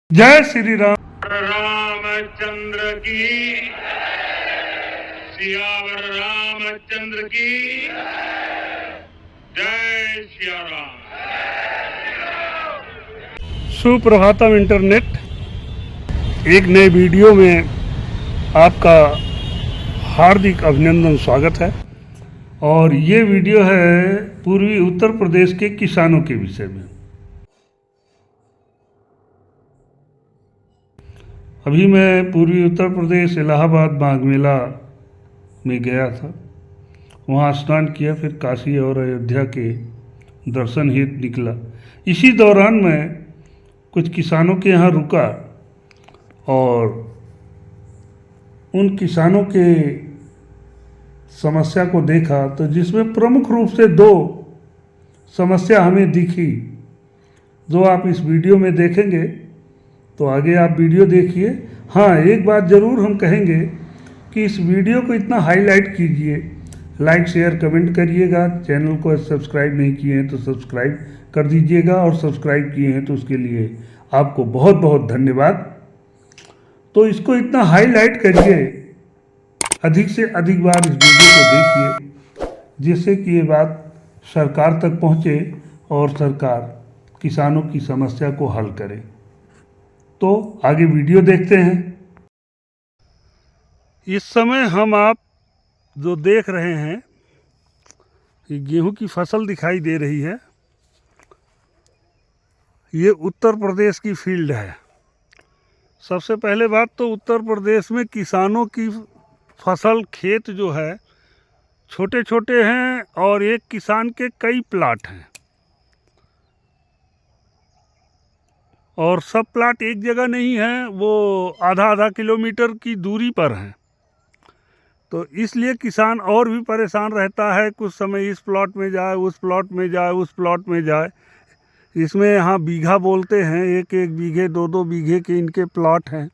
जय श्री राम। रामचंद्र की, सियावर रामचंद्र की जय सिया राम। सुप्रभातम इंटरनेट, एक नए वीडियो में आपका हार्दिक अभिनंदन, स्वागत है। और ये वीडियो है पूर्वी उत्तर प्रदेश के किसानों के विषय में। अभी मैं पूर्वी उत्तर प्रदेश इलाहाबाद माघ मेला में गया था, वहाँ स्नान किया, फिर काशी और अयोध्या के दर्शन हेतु निकला। इसी दौरान मैं कुछ किसानों के यहाँ रुका और उन किसानों के समस्या को देखा, तो जिसमें प्रमुख रूप से दो समस्या हमें दिखी, जो आप इस वीडियो में देखेंगे। तो आगे आप वीडियो देखिए। हाँ, एक बात ज़रूर हम कहेंगे कि इस वीडियो को इतना हाईलाइट कीजिए, लाइक शेयर कमेंट करिएगा। चैनल को सब्सक्राइब नहीं किए हैं तो सब्सक्राइब कर दीजिएगा, और सब्सक्राइब किए हैं तो उसके लिए आपको बहुत बहुत धन्यवाद। तो इसको इतना हाईलाइट करिए, अधिक से अधिक बार इस वीडियो को देखिए, जिससे कि ये बात सरकार तक पहुँचे और सरकार किसानों की समस्या को हल करे। तो आगे वीडियो देखते हैं। इस समय आप जो देख रहे हैं, ये गेहूं की फसल दिखाई दे रही है। ये उत्तर प्रदेश की फील्ड है। सबसे पहले बात तो उत्तर प्रदेश में किसानों की फसल खेत जो है छोटे छोटे हैं, और एक किसान के कई प्लाट हैं, और सब प्लाट एक जगह नहीं है, वो आधा आधा किलोमीटर की दूरी पर हैं। तो इसलिए किसान और भी परेशान रहता है, कुछ समय इस प्लॉट में जाए, उस प्लॉट में जाए, उस प्लॉट में जाए। इसमें यहाँ बीघा बोलते हैं, एक एक बीघे दो दो बीघे के इनके प्लॉट हैं।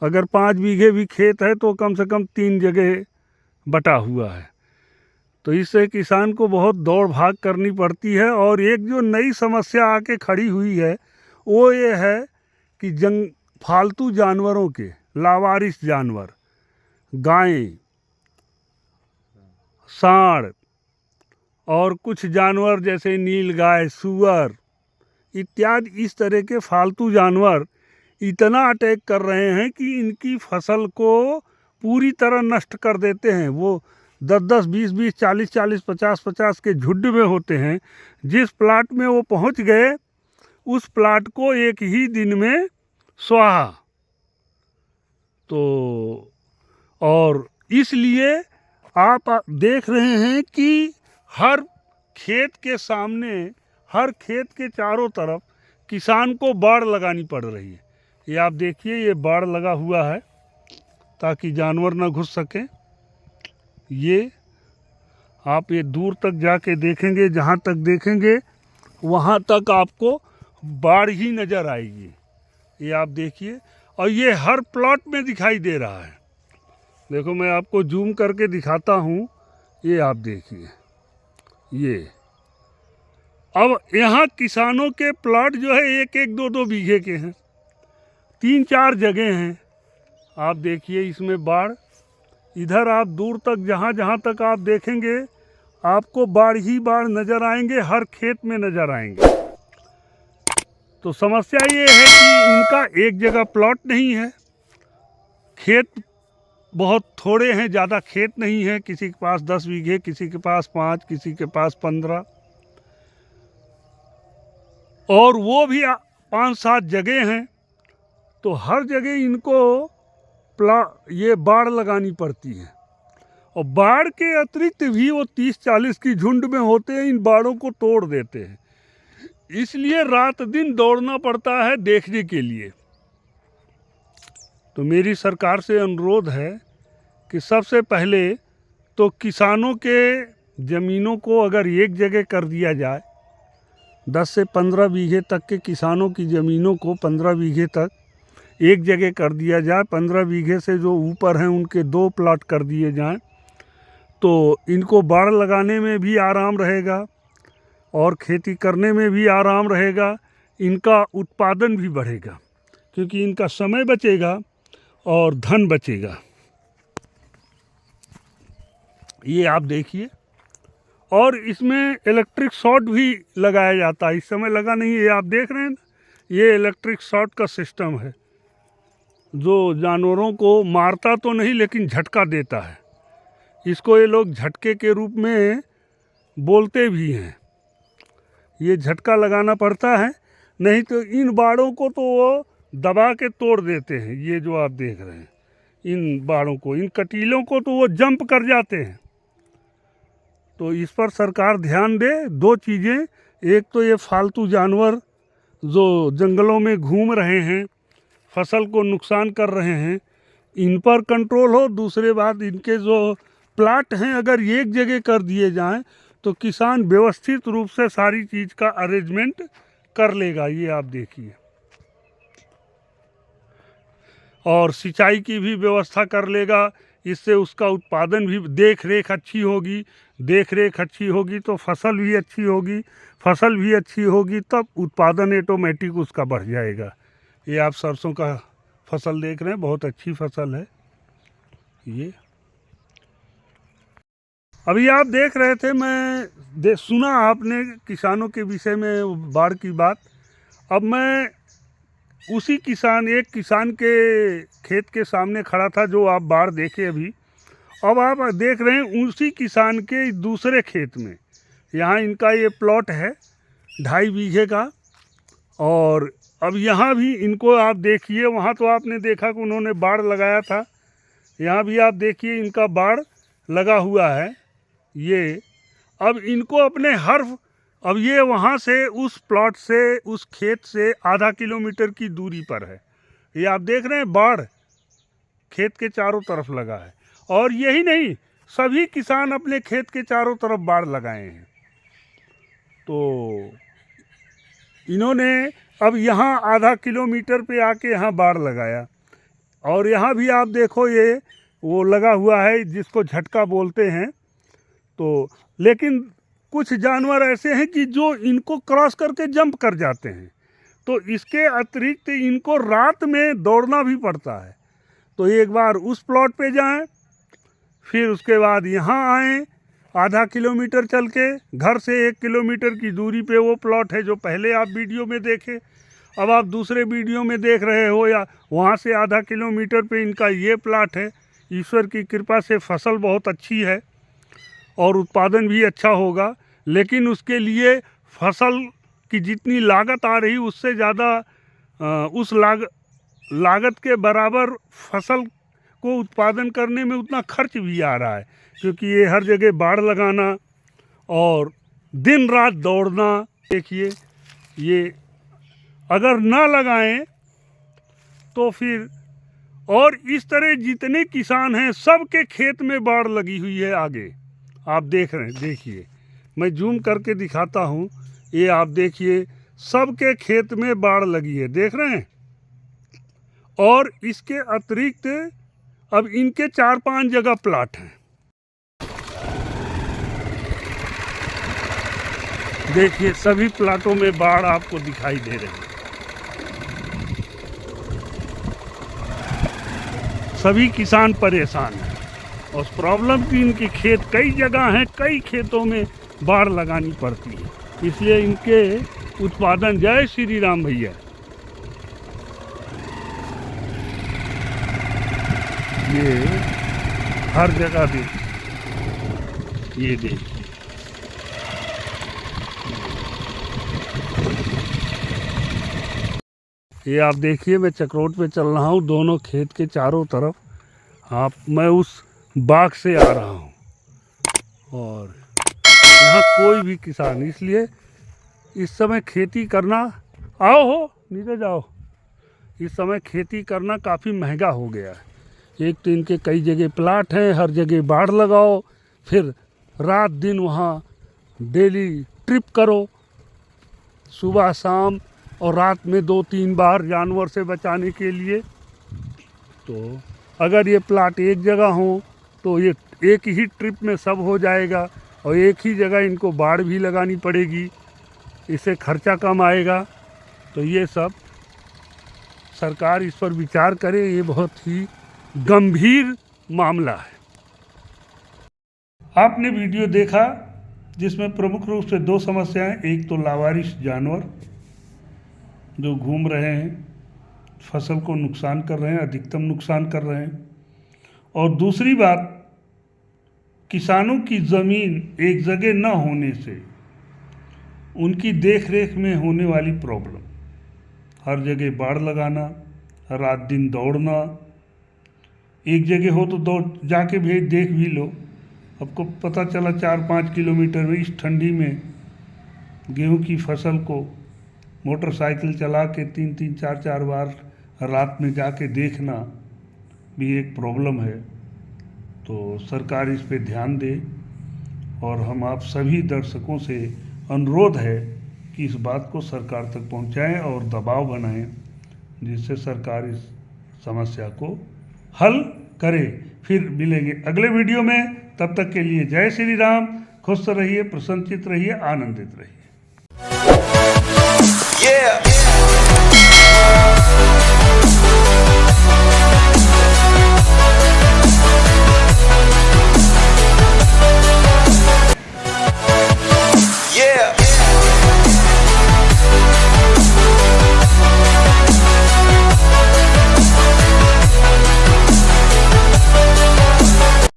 अगर 5 बीघे भी खेत है तो कम से कम 3 जगह बटा हुआ है। तो इससे किसान को बहुत दौड़ भाग करनी पड़ती है। और एक जो नई समस्या आके खड़ी हुई है, वो ये है कि फालतू जानवरों के, लावारिस जानवर, गायें, सांड और कुछ जानवर जैसे नीलगाय, सूअर इत्यादि, इस तरह के फालतू जानवर इतना अटैक कर रहे हैं कि इनकी फसल को पूरी तरह नष्ट कर देते हैं। वो 10-10, 20-20, 40-40, 50-50 के झुंड में होते हैं। जिस प्लाट में वो पहुंच गए, उस प्लाट को एक ही दिन में स्वाहा। तो और इसलिए आप देख रहे हैं कि हर खेत के सामने, हर खेत के चारों तरफ किसान को बाड़ लगानी पड़ रही है। ये आप देखिए, ये बाड़ लगा हुआ है ताकि जानवर ना घुस सके। ये आप ये दूर तक जाके देखेंगे, जहाँ तक देखेंगे वहाँ तक आपको बाढ़ ही नज़र आएगी। ये आप देखिए, और ये हर प्लॉट में दिखाई दे रहा है। देखो, मैं आपको जूम करके दिखाता हूँ। ये आप देखिए, ये अब यहाँ किसानों के प्लॉट जो है एक एक दो दो बीघे के हैं, 3-4 जगह हैं। आप देखिए, इसमें बाढ़, इधर आप दूर तक जहाँ जहाँ तक आप देखेंगे, आपको बाढ़ ही बाढ़ नज़र आएंगे, हर खेत में नज़र आएंगे। तो समस्या ये है कि इनका एक जगह प्लॉट नहीं है, खेत बहुत थोड़े हैं, ज़्यादा खेत नहीं है। किसी के पास 10 बीघे, किसी के पास 5, किसी के पास 15, और वो भी 5-7 जगह हैं। तो हर जगह इनको ये बाड़ लगानी पड़ती है। और बाढ़ के अतिरिक्त भी वो 30-40 की झुंड में होते हैं, इन बाड़ों को तोड़ देते हैं। इसलिए रात दिन दौड़ना पड़ता है देखने के लिए। तो मेरी सरकार से अनुरोध है कि सबसे पहले तो किसानों के ज़मीनों को अगर एक जगह कर दिया जाए, 10 से 15 बीघे तक के किसानों की ज़मीनों को 15 बीघे तक एक जगह कर दिया जाए, 15 बीघे से जो ऊपर हैं उनके 2 प्लॉट कर दिए जाएं, तो इनको बाड़ लगाने में भी आराम रहेगा और खेती करने में भी आराम रहेगा, इनका उत्पादन भी बढ़ेगा। क्योंकि इनका समय बचेगा और धन बचेगा। ये आप देखिए, और इसमें इलेक्ट्रिक शॉट भी लगाया जाता है। इस समय लगा नहीं है, ये आप देख रहे हैं ना, ये इलेक्ट्रिक शॉट का सिस्टम है जो जानवरों को मारता तो नहीं लेकिन झटका देता है। इसको ये लोग झटके के रूप में बोलते भी हैं। ये झटका लगाना पड़ता है, नहीं तो इन बाड़ों को तो वो दबा के तोड़ देते हैं। ये जो आप देख रहे हैं, इन बाड़ों को, इन कटीलों को तो वो जंप कर जाते हैं। तो इस पर सरकार ध्यान दे। दो चीज़ें, एक तो ये फालतू जानवर जो जंगलों में घूम रहे हैं, फसल को नुकसान कर रहे हैं, इन पर कंट्रोल हो। दूसरे बात, इनके जो प्लाट हैं अगर एक जगह कर दिए जाएं तो किसान व्यवस्थित रूप से सारी चीज़ का अरेंजमेंट कर लेगा। ये आप देखिए, और सिंचाई की भी व्यवस्था कर लेगा। इससे उसका उत्पादन भी, देख रेख अच्छी होगी। देख रेख अच्छी होगी तो फसल भी अच्छी होगी। फसल भी अच्छी होगी तब उत्पादन ऑटोमेटिक उसका बढ़ जाएगा। ये आप सरसों का फसल देख रहे हैं, बहुत अच्छी फसल है ये। अभी आप देख रहे थे, मैं सुना आपने किसानों के विषय में बाढ़ की बात। अब मैं उसी एक किसान के खेत के सामने खड़ा था जो आप बाढ़ देखे अभी। अब आप देख रहे हैं उसी किसान के दूसरे खेत में, यहाँ इनका ये प्लॉट है 2.5 बीघे का। और अब यहाँ भी इनको आप देखिए, वहाँ तो आपने देखा कि उन्होंने बाढ़ लगाया था, यहाँ भी आप देखिए इनका बाढ़ लगा हुआ है। ये अब इनको अपने अब ये वहाँ से, उस प्लॉट से, उस खेत से आधा किलोमीटर की दूरी पर है। ये आप देख रहे हैं बाढ़ खेत के चारों तरफ लगा है। और यही नहीं, सभी किसान अपने खेत के चारों तरफ बाढ़ लगाए हैं। तो इन्होंने अब यहाँ आधा किलोमीटर पे आके यहाँ बाढ़ लगाया। और यहाँ भी आप देखो ये वो लगा हुआ है जिसको झटका बोलते हैं। तो लेकिन कुछ जानवर ऐसे हैं कि जो इनको क्रॉस करके जंप कर जाते हैं, तो इसके अतिरिक्त इनको रात में दौड़ना भी पड़ता है। तो एक बार उस प्लॉट पे जाएं, फिर उसके बाद यहाँ आएँ, आधा किलोमीटर चल के, घर से 1 किलोमीटर की दूरी पे वो प्लॉट है जो पहले आप वीडियो में देखे। अब आप दूसरे वीडियो में देख रहे हो, या वहाँ से आधा किलोमीटर पे इनका ये प्लॉट है। ईश्वर की कृपा से फसल बहुत अच्छी है और उत्पादन भी अच्छा होगा, लेकिन उसके लिए फसल की जितनी लागत आ रही उससे ज़्यादा उस लागत के बराबर फसल को उत्पादन करने में उतना खर्च भी आ रहा है। क्योंकि ये हर जगह बाढ़ लगाना और दिन रात दौड़ना, देखिए ये अगर ना लगाएं तो फिर, और इस तरह जितने किसान हैं सबके खेत में बाढ़ लगी हुई है। आगे आप देख रहे हैं, देखिए मैं जूम करके दिखाता हूँ, ये आप देखिए सबके खेत में बाढ़ लगी है, देख रहे हैं। और इसके अतिरिक्त अब इनके 4-5 जगह प्लाट हैं। देखिए सभी प्लाटों में बाढ़ आपको दिखाई दे रही है। सभी किसान परेशान हैं और प्रॉब्लम की इनके खेत कई जगह हैं, कई खेतों में बाढ़ लगानी पड़ती है, इसलिए इनके उत्पादन, जय श्री राम भैया, ये हर जगह देखिए, ये देखिए ये आप देखिए, मैं चक्रोट पे चल रहा हूँ, दोनों खेत के चारों तरफ मैं उस बाग से आ रहा हूँ और यहाँ कोई भी किसान, इसलिए इस समय खेती करना, आओ हो नीचे जाओ, इस समय खेती करना काफ़ी महंगा हो गया है। एक तो इनके कई जगह प्लाट हैं, हर जगह बाढ़ लगाओ, फिर रात दिन वहाँ डेली ट्रिप करो, सुबह शाम और रात में 2-3 बार जानवर से बचाने के लिए। तो अगर ये प्लाट एक जगह हो तो ये एक ही ट्रिप में सब हो जाएगा और एक ही जगह इनको बाढ़ भी लगानी पड़ेगी, इससे खर्चा कम आएगा। तो ये सब सरकार इस पर विचार करे। ये बहुत ही गंभीर मामला है। आपने वीडियो देखा जिसमें प्रमुख रूप से दो समस्याएं, एक तो लावारिस जानवर जो घूम रहे हैं, फसल को नुकसान कर रहे हैं, अधिकतम नुकसान कर रहे हैं, और दूसरी बात किसानों की ज़मीन एक जगह न होने से उनकी देख रेख में होने वाली प्रॉब्लम, हर जगह बाड़ लगाना, रात दिन दौड़ना, एक जगह हो तो दौड़ जाके भी देख भी लो, आपको पता चला 4-5 किलोमीटर में इस ठंडी में गेहूं की फसल को मोटरसाइकिल चला के 3-3, 4-4 बार रात में जाके देखना भी एक प्रॉब्लम है। तो सरकार इस पे ध्यान दे और हम आप सभी दर्शकों से अनुरोध है कि इस बात को सरकार तक पहुंचाएं और दबाव बनाएं जिससे सरकार इस समस्या को हल करे। फिर मिलेंगे अगले वीडियो में, तब तक के लिए जय श्री राम। खुश रहिए, प्रसन्नचित रहिए, आनंदित रहिए। Yeah.